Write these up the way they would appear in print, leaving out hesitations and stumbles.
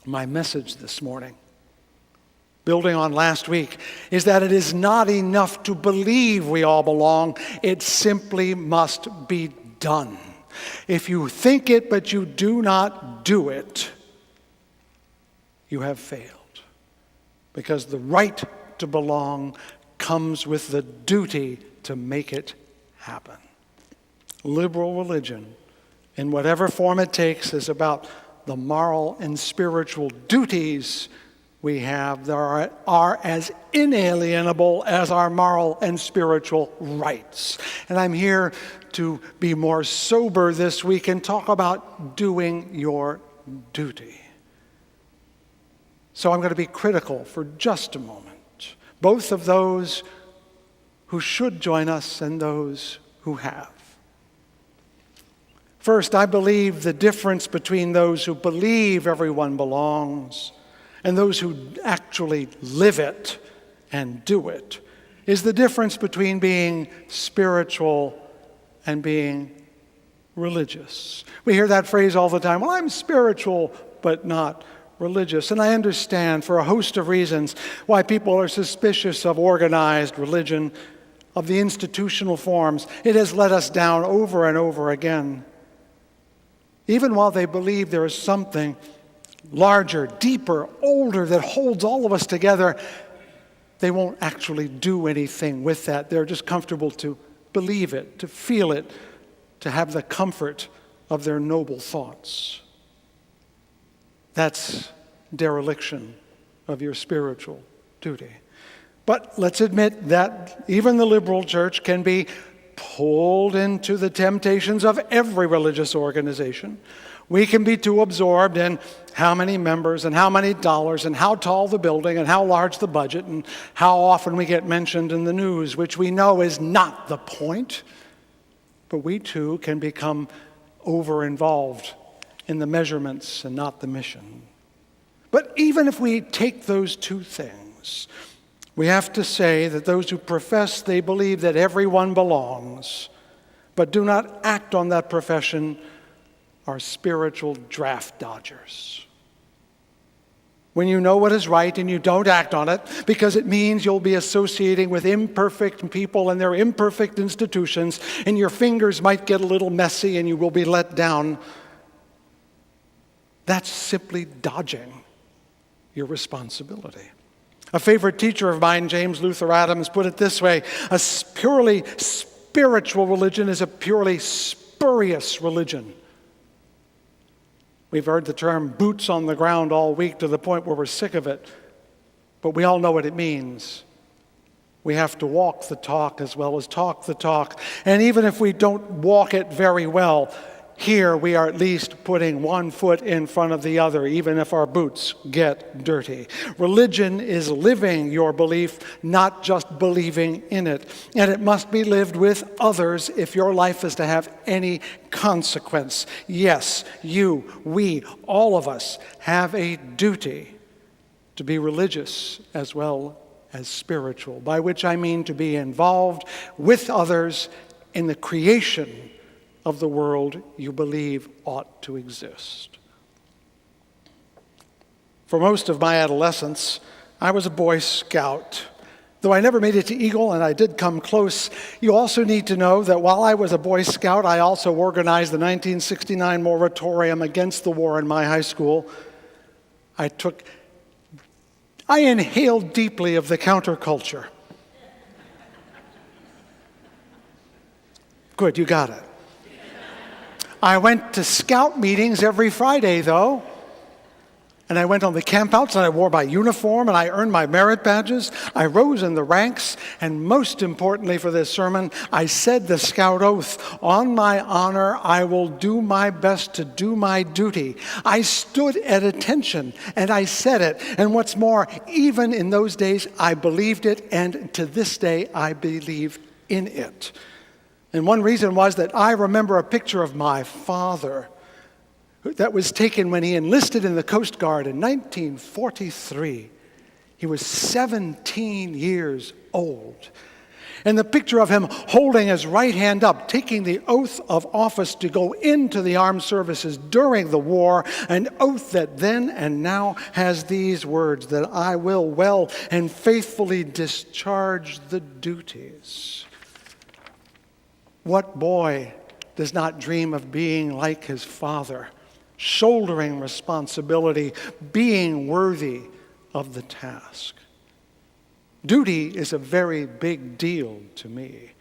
My message this morning, building on last week, is that it is not enough to believe we all belong. It simply must be done. If you think it but you do not do it, you have failed. Because the right to belong comes with the duty to make it happen. Liberal religion, in whatever form it takes, is about the moral and spiritual duties we have that are as inalienable as our moral and spiritual rights. And I'm here to be more sober this week and talk about doing your duty. So I'm going to be critical for just a moment, both of those who should join us and those who have. First, I believe the difference between those who believe everyone belongs and those who actually live it and do it is the difference between being spiritual and being religious. We hear that phrase all the time, well, I'm spiritual but not religious. And I understand for a host of reasons why people are suspicious of organized religion, of the institutional forms. It has let us down over and over again. Even while they believe there is something larger, deeper, older that holds all of us together, they won't actually do anything with that. They're just comfortable to believe it, to feel it, to have the comfort of their noble thoughts. That's dereliction of your spiritual duty. But let's admit that even the liberal church can be pulled into the temptations of every religious organization. We can be too absorbed in how many members and how many dollars and how tall the building and how large the budget and how often we get mentioned in the news, which we know is not the point. But we too can become over-involved in the measurements and not the mission. But even if we take those two things, we have to say that those who profess they believe that everyone belongs, but do not act on that profession, are spiritual draft dodgers. When you know what is right and you don't act on it, because it means you'll be associating with imperfect people and their imperfect institutions, and your fingers might get a little messy and you will be let down, that's simply dodging your responsibility. A favorite teacher of mine, James Luther Adams, put it this way: a purely spiritual religion is a purely spurious religion. We've heard the term boots on the ground all week to the point where we're sick of it, but we all know what it means. We have to walk the talk as well as talk the talk. And even if we don't walk it very well, here we are at least putting one foot in front of the other, even if our boots get dirty. Religion is living your belief, not just believing in it. And it must be lived with others if your life is to have any consequence. Yes, you, we, all of us have a duty to be religious as well as spiritual, by which I mean to be involved with others in the creation of the world you believe ought to exist. For most of my adolescence, I was a Boy Scout. Though I never made it to Eagle, and I did come close, you also need to know that while I was a Boy Scout, I also organized the 1969 moratorium against the war in my high school. I inhaled deeply of the counterculture. Good, you got it. I went to scout meetings every Friday, though. And I went on the campouts, and I wore my uniform, and I earned my merit badges. I rose in the ranks, and most importantly for this sermon, I said the scout oath. On my honor, I will do my best to do my duty. I stood at attention, and I said it. And what's more, even in those days, I believed it, and to this day, I believe in it. And one reason was that I remember a picture of my father that was taken when he enlisted in the Coast Guard in 1943. He was 17 years old. And the picture of him holding his right hand up, taking the oath of office to go into the armed services during the war, an oath that then and now has these words, that I will well and faithfully discharge the duties. What boy does not dream of being like his father, shouldering responsibility, being worthy of the task? Duty is a very big deal to me,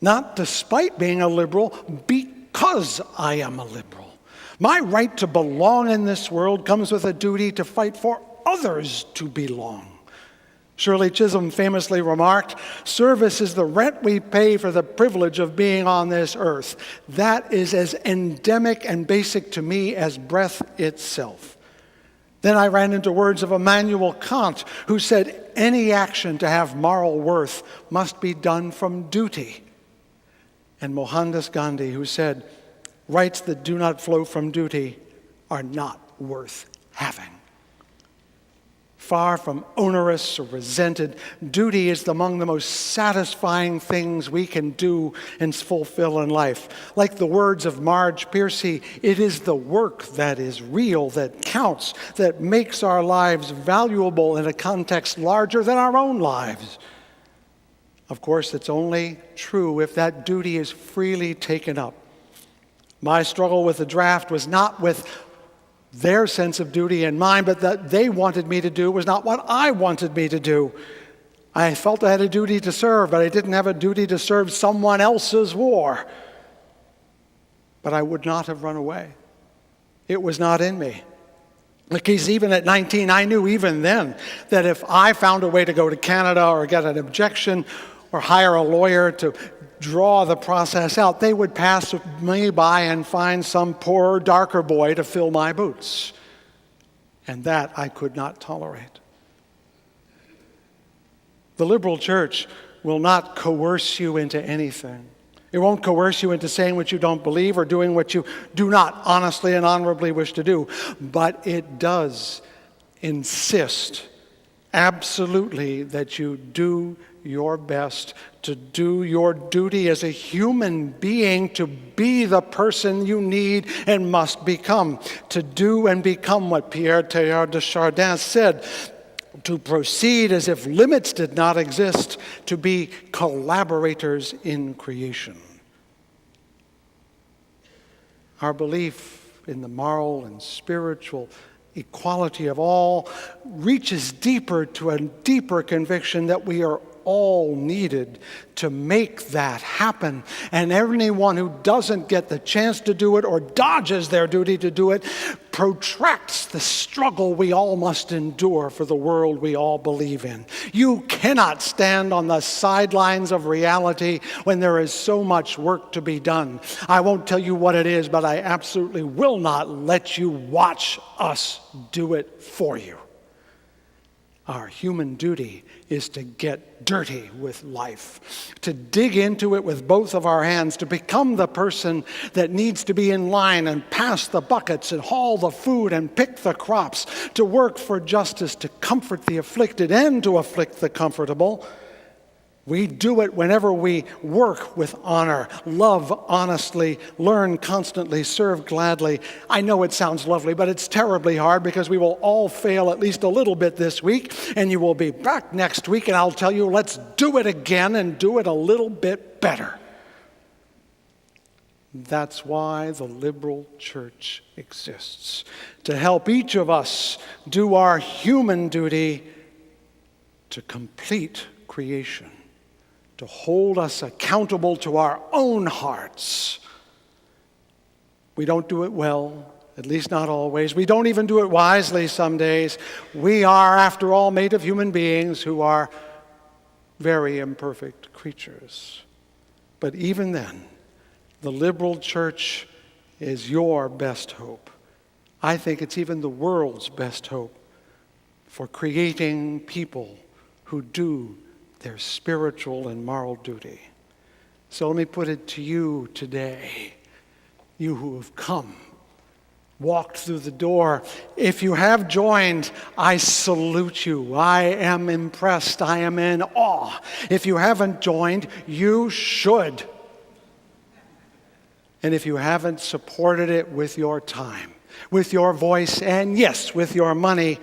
not despite being a liberal, because I am a liberal. My right to belong in this world comes with a duty to fight for others to belong. Shirley Chisholm famously remarked, "Service is the rent we pay for the privilege of being on this earth." That is as endemic and basic to me as breath itself. Then I ran into words of Immanuel Kant, who said, any action to have moral worth must be done from duty. And Mohandas Gandhi, who said, rights that do not flow from duty are not worth having. Far from onerous or resented, duty is among the most satisfying things we can do and fulfill in life. Like the words of Marge Piercy, it is the work that is real, that counts, that makes our lives valuable in a context larger than our own lives. Of course, it's only true if that duty is freely taken up. My struggle with the draft was not with their sense of duty and mine, but that they wanted me to do was not what I wanted me to do. I felt I had a duty to serve, but I didn't have a duty to serve someone else's war. But I would not have run away. It was not in me. Because even at 19, I knew even then that if I found a way to go to Canada or get an objection or hire a lawyer to draw the process out, they would pass me by and find some poor, darker boy to fill my boots. And that I could not tolerate. The liberal church will not coerce you into anything. It won't coerce you into saying what you don't believe or doing what you do not honestly and honorably wish to do. But it does insist absolutely that you do your best to do your duty as a human being, to be the person you need and must become, to do and become what Pierre Teilhard de Chardin said, to proceed as if limits did not exist, to be collaborators in creation. Our belief in the moral and spiritual equality of all reaches deeper to a deeper conviction that we are all needed to make that happen. And anyone who doesn't get the chance to do it or dodges their duty to do it protracts the struggle we all must endure for the world we all believe in. You cannot stand on the sidelines of reality when there is so much work to be done. I won't tell you what it is, but I absolutely will not let you watch us do it for you. Our human duty is to get dirty with life, to dig into it with both of our hands, to become the person that needs to be in line and pass the buckets and haul the food and pick the crops, to work for justice, to comfort the afflicted and to afflict the comfortable. We do it whenever we work with honor, love honestly, learn constantly, serve gladly. I know it sounds lovely, but it's terribly hard because we will all fail at least a little bit this week, and you will be back next week, and I'll tell you, let's do it again and do it a little bit better. That's why the liberal church exists, to help each of us do our human duty to complete creation, to hold us accountable to our own hearts. We don't do it well, at least not always. We don't even do it wisely some days. We are, after all, made of human beings who are very imperfect creatures. But even then, the liberal church is your best hope. I think it's even the world's best hope for creating people who do their spiritual and moral duty. So let me put it to you today, you who have come. walked through the door. If you have joined, I salute you. I am impressed. I am in awe. If you haven't joined, you should. And if you haven't supported it with your time, with your voice, and yes, with your money,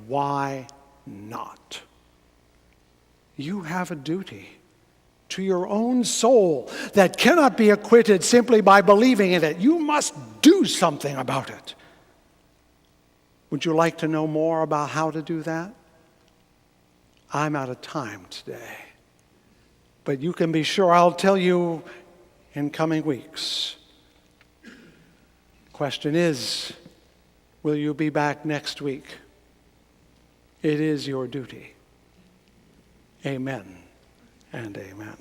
why not? You have a duty to your own soul that cannot be acquitted simply by believing in it. You must do something about it. Would you like to know more about how to do that? I'm out of time today. But you can be sure I'll tell you in coming weeks. Question is, will you be back next week? It is your duty. Amen and amen.